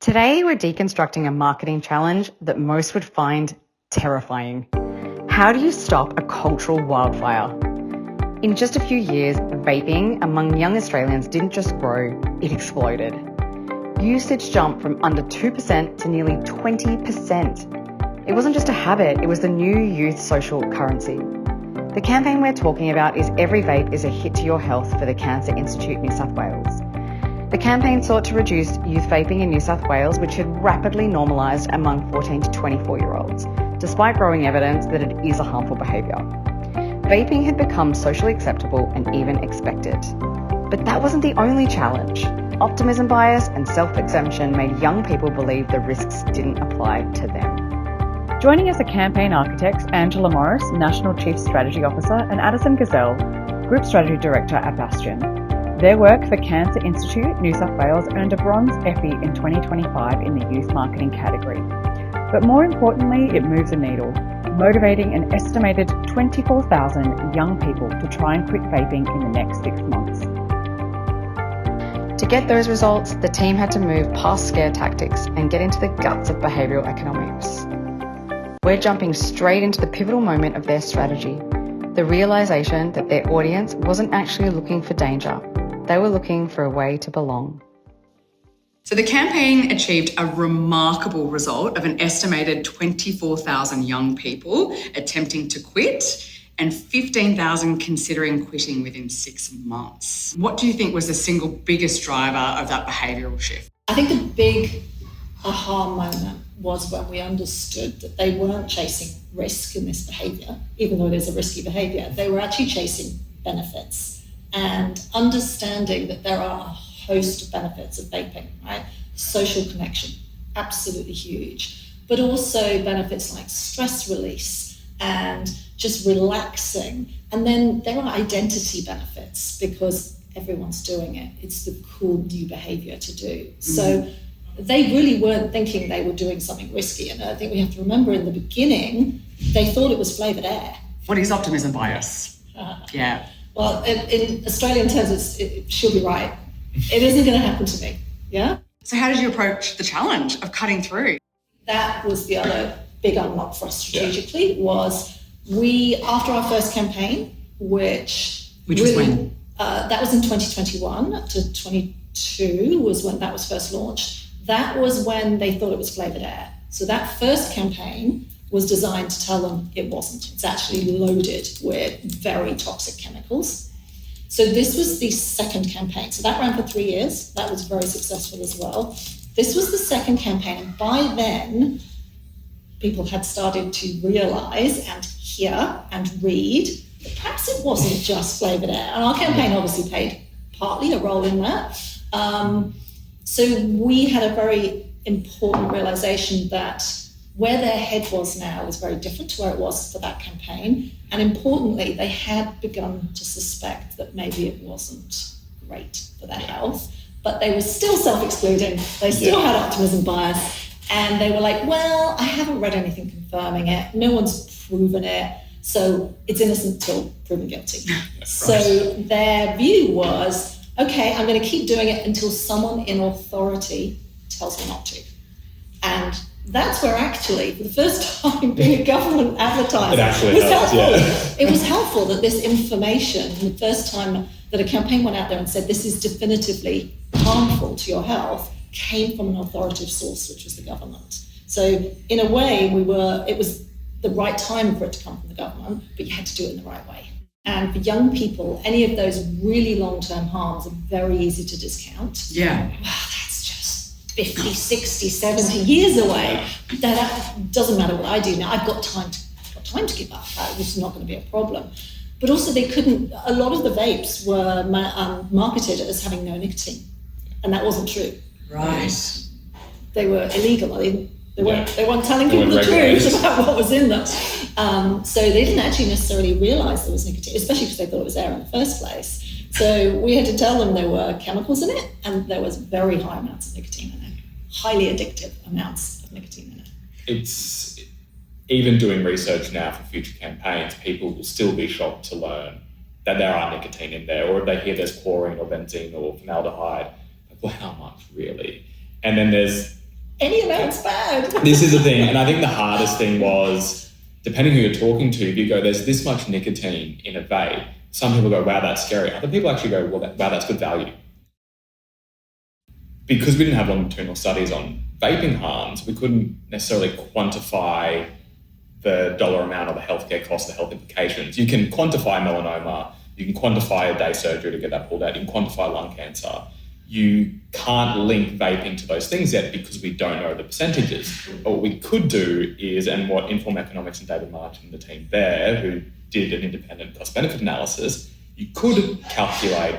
Today, we're deconstructing a marketing challenge that most would find terrifying. How do you stop a cultural wildfire? In just a few years, vaping among young Australians didn't just grow, it exploded. Usage jumped from under 2% to nearly 20%. It wasn't just a habit, it was the new youth social currency. The campaign we're talking about is Every Vape is a Hit to Your Health for the Cancer Institute New South Wales. The campaign sought to reduce youth vaping in New South Wales, which had rapidly normalised among 14 to 24-year-olds, despite growing evidence that it is a harmful behaviour. Vaping had become socially acceptable and even expected. But that wasn't the only challenge. Optimism bias and self-exemption made young people believe the risks didn't apply to them. Joining us are campaign architects Angela Morris, National Chief Strategy Officer, and Addison Gazal, Group Strategy Director at Bastion. Their work for Cancer Institute New South Wales earned a bronze Effie in 2025 in the youth marketing category. But more importantly, it moves a needle, motivating an estimated 24,000 young people to try and quit vaping in the next 6 months. To get those results, the team had to move past scare tactics and get into the guts of behavioural economics. We're jumping straight into the pivotal moment of their strategy, the realisation that their audience wasn't actually looking for danger. They were looking for a way to belong. So the campaign achieved a remarkable result of an estimated 24,000 young people attempting to quit and 15,000 considering quitting within 6 months. What do you think was the single biggest driver of that behavioural shift? I think the big aha moment was when we understood that they weren't chasing risk in this behaviour, even though it is a risky behaviour. They were actually chasing benefits and understanding that there are a host of benefits of vaping, right? Social connection, absolutely huge, but also benefits like stress release and just relaxing. And then there are identity benefits because everyone's doing it. It's the cool new behaviour to do. So they really weren't thinking they were doing something risky. And I think we have to remember in the beginning, they thought it was flavoured air. What is optimism bias? Yeah. Well, in Australian terms, she'll be right. It isn't going to happen to me, yeah? So how did you approach the challenge of cutting through? That was the other big unlock for us strategically, was after our first campaign, which was when? That was in 2021 to 22 was when that was first launched. That was when they thought it was flavoured air. So that first campaign was designed to tell them it wasn't. It's actually loaded with very toxic chemicals. So this was the second campaign. So that ran for 3 years. That was very successful as well. This was the second campaign. And by then, people had started to realise and hear and read that perhaps it wasn't just flavoured air. And our campaign obviously played partly a role in that. So we had a very important realisation that where their head was now was very different to where it was for that campaign. And importantly, they had begun to suspect that maybe it wasn't great for their health, but they were still self-excluding. They still had optimism bias. And they were like, well, I haven't read anything confirming it. No one's proven it. So it's innocent till proven guilty. So their view was, okay, I'm going to keep doing it until someone in authority tells me not to. And that's where actually, for the first time, being a government advertiser was helpful. It was helpful that this information, the first time that a campaign went out there and said this is definitively harmful to your health, came from an authoritative source, which was the government. So in a way, it was the right time for it to come from the government, but you had to do it in the right way. And for young people, any of those really long-term harms are very easy to discount. Yeah. Wow, that's just 50, 60, 70 years away. That doesn't matter what I do now. I've got time to give up. It's not going to be a problem. But also a lot of the vapes were marketed as having no nicotine. And that wasn't true. Right. They were illegal. They weren't telling people the truth about what was in them. So they didn't actually necessarily realise there was nicotine, especially because they thought it was air in the first place. So we had to tell them there were chemicals in it and there was very high amounts of nicotine in it, highly addictive amounts of nicotine in it. It's even doing research now for future campaigns, people will still be shocked to learn that there are nicotine in there, or if they hear there's chlorine or benzene or formaldehyde, like, well, how much really? And then there's any amount's bad. This is the thing, and I think the hardest thing was, depending who you're talking to, if you go, there's this much nicotine in a vape, some people go, wow, that's scary. Other people actually go, well, wow, that's good value. Because we didn't have longitudinal studies on vaping harms, we couldn't necessarily quantify the dollar amount or the healthcare cost, the health implications. You can quantify melanoma, you can quantify a day surgery to get that pulled out, you can quantify lung cancer. You can't link vaping to those things yet because we don't know the percentages. But what we could do is, and what Inform Economics and David Martin and the team there, who did an independent cost-benefit analysis, you could calculate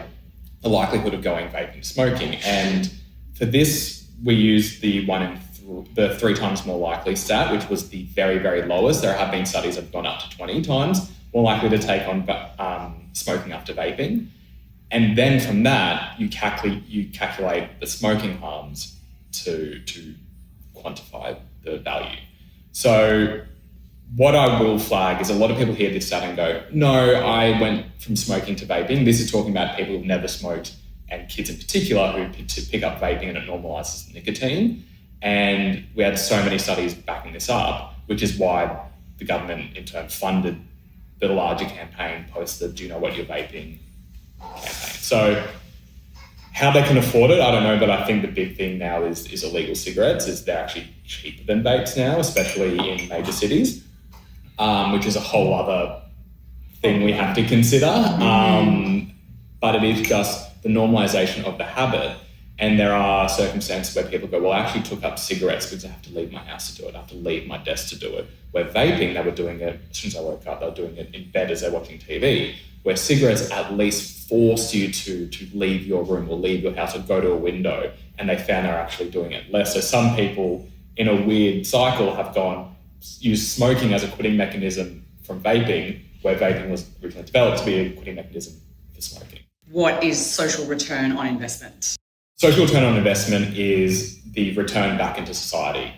the likelihood of going vaping to smoking. And for this, we used the 3 times more likely stat, which was the very, very lowest. There have been studies that have gone up to 20 times more likely to take on smoking after vaping. And then from that, you calculate the smoking harms to quantify the value. So what I will flag is a lot of people hear this stat and go, no, I went from smoking to vaping. This is talking about people who've never smoked, and kids in particular who pick up vaping, and it normalizes nicotine. And we had so many studies backing this up, which is why the government in turn funded the larger campaign post the Do You Know What You're Vaping campaign. So how they can afford it, I don't know, but I think the big thing now is illegal cigarettes. Is they're actually cheaper than vapes now, especially in major cities, which is a whole other thing we have to consider. But it is just the normalization of the habit. And there are circumstances where people go, well, I actually took up cigarettes because I have to leave my house to do it. I have to leave my desk to do it. Where vaping, they were doing it as soon as I woke up, they were doing it in bed as they're watching TV. Where cigarettes at least force you to leave your room or leave your house or go to a window. And they found they're actually doing it less. So some people in a weird cycle have used smoking as a quitting mechanism from vaping, where vaping was originally developed to be a quitting mechanism for smoking. What is social return on investment? Social return on investment is the return back into society,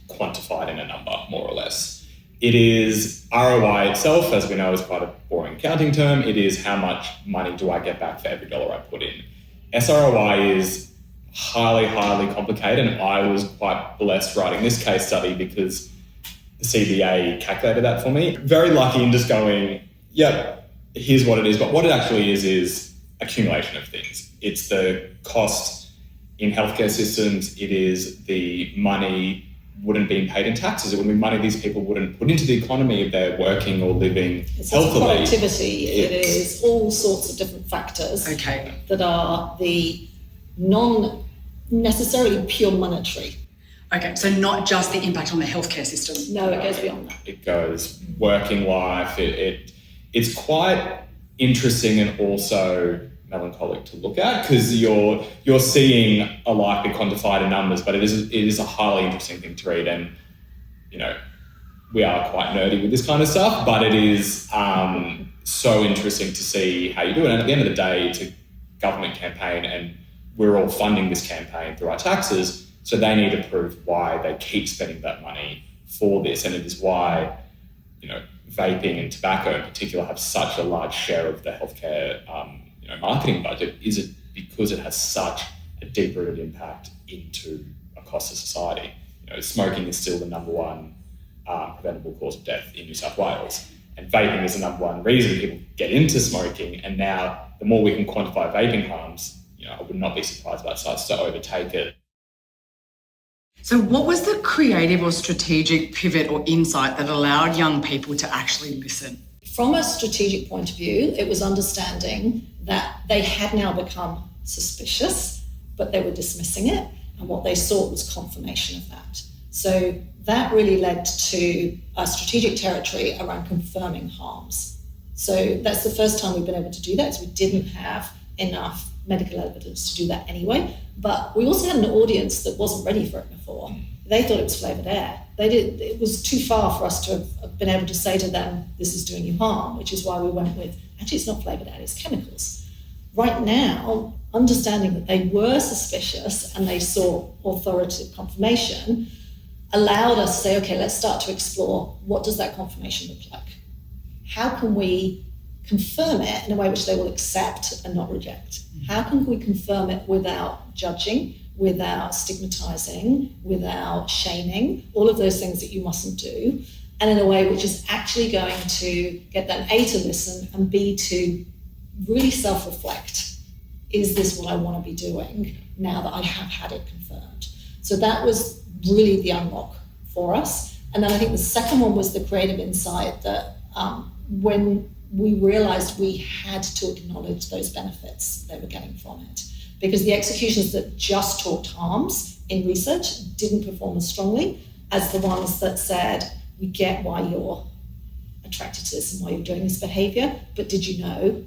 quantified in a number, more or less. It is ROI itself, as we know, is quite a boring accounting term. It is how much money do I get back for every dollar I put in. SROI is highly, highly complicated, and I was quite blessed writing this case study because the CBA calculated that for me. Very lucky in just going, yep, here's what it is. But what it actually is accumulation of things. It's the cost in healthcare systems. It is the money wouldn't be paid in taxes. It would be money these people wouldn't put into the economy if they're working or living it's healthily. Productivity. It is all sorts of different factors that are the non-necessarily pure monetary. Okay, so not just the impact on the healthcare system. No, it goes beyond that. It goes working life. It's quite interesting and also melancholic to look at because you're seeing a life be quantified in numbers, but it is a highly interesting thing to read. And we are quite nerdy with this kind of stuff, but it is so interesting to see how you do it. And at the end of the day, it's a government campaign, and we're all funding this campaign through our taxes. So they need to prove why they keep spending that money for this, and it is why vaping and tobacco in particular have such a large share of the healthcare marketing budget. Is it because it has such a deep-rooted impact into a cost to society? Smoking is still the number one preventable cause of death in New South Wales, and vaping is the number one reason people get into smoking. And now, the more we can quantify vaping harms, I would not be surprised if that starts to overtake it. So what was the creative or strategic pivot or insight that allowed young people to actually listen? From a strategic point of view, it was understanding that they had now become suspicious, but they were dismissing it, and what they sought was confirmation of that. So that really led to a strategic territory around confirming harms. So that's the first time we've been able to do that, because we didn't have enough medical evidence to do that anyway. But we also had an audience that wasn't ready for it before. They thought it was flavoured air. It was too far for us to have been able to say to them, this is doing you harm, which is why we went with, actually it's not flavoured air, it's chemicals. Right now, understanding that they were suspicious and they saw authoritative confirmation allowed us to say, okay, let's start to explore, what does that confirmation look like? How can we confirm it in a way which they will accept and not reject? How can we confirm it without judging, without stigmatizing, without shaming, all of those things that you mustn't do, and in a way which is actually going to get them A, to listen, and B, to really self-reflect. Is this what I want to be doing now that I have had it confirmed? So that was really the unlock for us. And then I think the second one was the creative insight that when we realized we had to acknowledge those benefits they were getting from it, because the executions that just talked harms in research didn't perform as strongly as the ones that said, we get why you're attracted to this and why you're doing this behavior, but did you know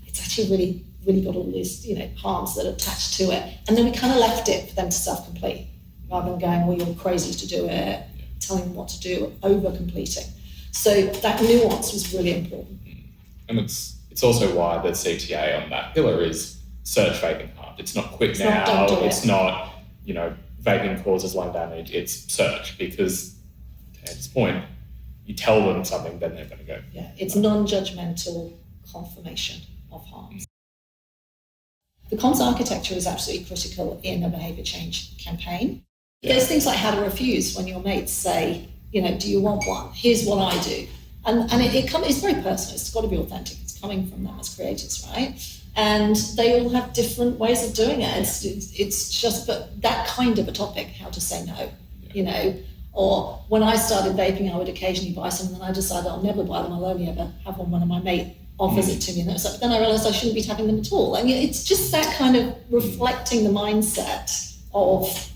it's actually really got all these, harms that are attached to it. And then we kind of left it for them to self-complete, rather than going, well, you're crazy to do it, telling them what to do, over-completing. So that nuance was really important. And it's also why the CTA on that pillar is search vaping harm. It's not quit now, it's not, vaping causes lung damage, it's search, because at this point, you tell them something, then they're going to go. Yeah, it's non-judgmental confirmation of harms. The comms architecture is absolutely critical in a behaviour change campaign. Yeah. There's things like how to refuse when your mates say, do you want one? Here's what I do. And it's very personal. It's got to be authentic. It's coming from them as creators, right? And they all have different ways of doing it. It's just, but that kind of a topic, how to say no, Or when I started vaping, I would occasionally buy some, and then I decided I'll never buy them. I'll only ever have one when my mate offers it to me. And but then I realised I shouldn't be having them at all. And it's just that kind of reflecting the mindset of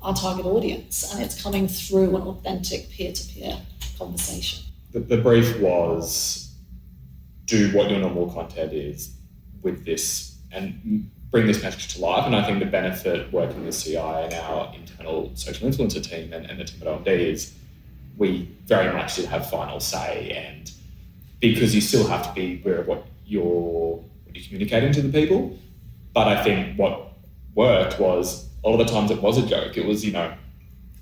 our target audience, and it's coming through an authentic peer-to-peer conversation. The brief was, do what your normal content is with this and bring this message to life. And I think the benefit working with CI and our internal social influencer team and the team at OMD is we very much did have final say, and because you still have to be aware of what you're communicating to the people. But I think what worked was, a lot of the times it was a joke. It was, am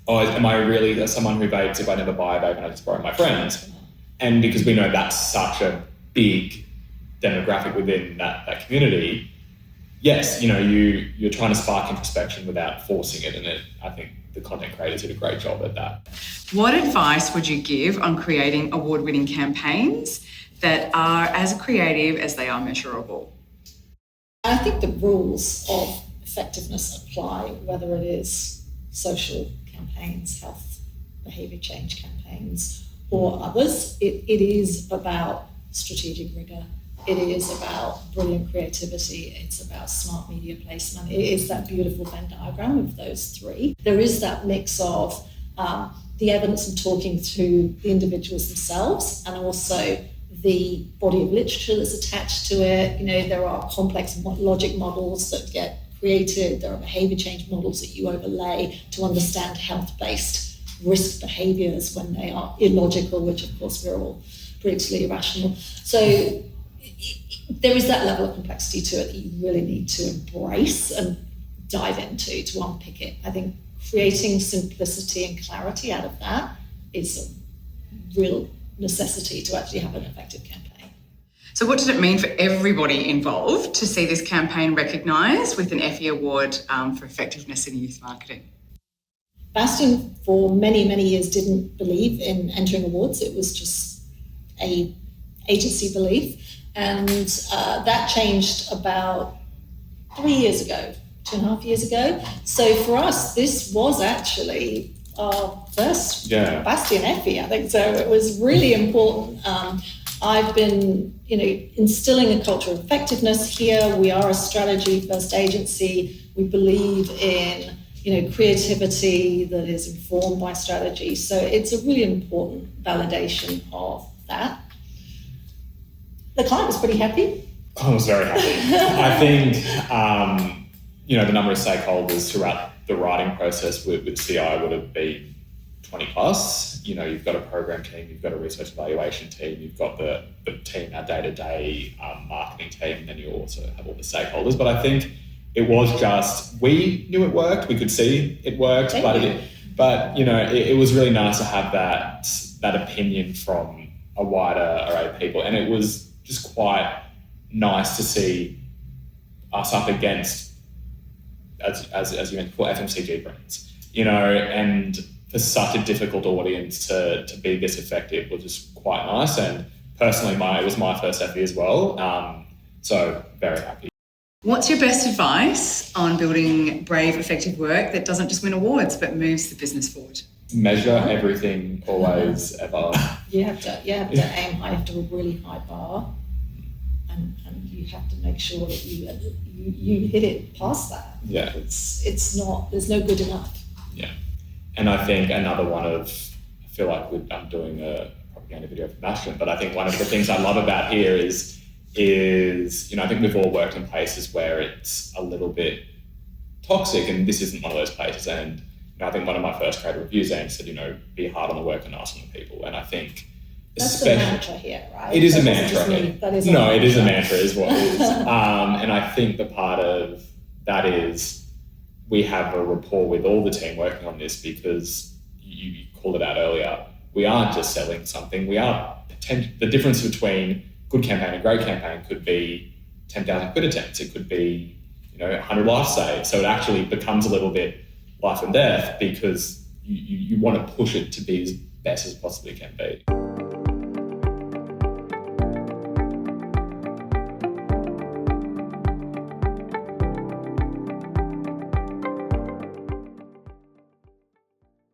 I really someone who vapes if I never buy a vape and I just borrow my friends? And because we know that's such a big demographic within that community, yes, you're trying to spark introspection without forcing it. And I think the content creators did a great job at that. What advice would you give on creating award-winning campaigns that are as creative as they are measurable? I think the rules of effectiveness apply, whether it is social campaigns, health, behaviour change campaigns, or others. It is about strategic rigour. It is about brilliant creativity. It's about smart media placement. It is that beautiful Venn diagram of those three. There is that mix of the evidence and talking to the individuals themselves, and also the body of literature that's attached to it. There are complex logic models that get created. There are behaviour change models that you overlay to understand health-based risk behaviours when they are illogical, which of course we're all pretty irrational. So there is that level of complexity to it that you really need to embrace and dive into to unpick it. I think creating simplicity and clarity out of that is a real necessity to actually have an effective campaign. So what did it mean for everybody involved to see this campaign recognised with an Effie Award for effectiveness in youth marketing? Bastion, for many, many years, didn't believe in entering awards. It was just a agency belief. And that changed about 3 years ago, 2.5 years ago. So for us, this was actually our first Bastion Effie, I think. So it was really important. I've been, instilling a culture of effectiveness here. We are a strategy-first agency. We believe in, creativity that is informed by strategy. So it's a really important validation of that. The client was pretty happy. I was very happy. I think, the number of stakeholders throughout the writing process with CI would have been 20 plus. You've got a program team, you've got a research evaluation team, you've got the team, our day-to-day marketing team, and then you also have all the stakeholders. But I think it was just, we knew it worked, we could see it worked, it was really nice to have that opinion from a wider array of people. And it was just quite nice to see us up against as you mentioned before, FMCG brands, you know, and for such a difficult audience to be this effective was just quite nice. And personally, it was my first Effie as well. So very happy. What's your best advice on building brave, effective work that doesn't just win awards but moves the business forward? Measure everything, always, ever. You have to aim high, you have to a really high bar, and you have to make sure that you hit it past that. Yeah. It's not, there's no good enough. Yeah. And I think another one of, I feel like I'm doing a propaganda video for Bastion, but I think one of the things I love about here is, you know, I think we've all worked in places where it's a little bit toxic, and this isn't one of those places. And you know, I think one of my first creator reviews said, you know, be hard on the work and nice on the people. And I think that's the mantra here, right? It is a mantra. It is a mantra is what it is. And I think the part of that is we have a rapport with all the team working on this, because you called it out earlier. We aren't just selling something. We are the difference between good campaign and great campaign could be 10,000 quid attempts. It could be, you know, 100 lives saved. So it actually becomes a little bit life and death, because you want to push it to be as best as it possibly can be.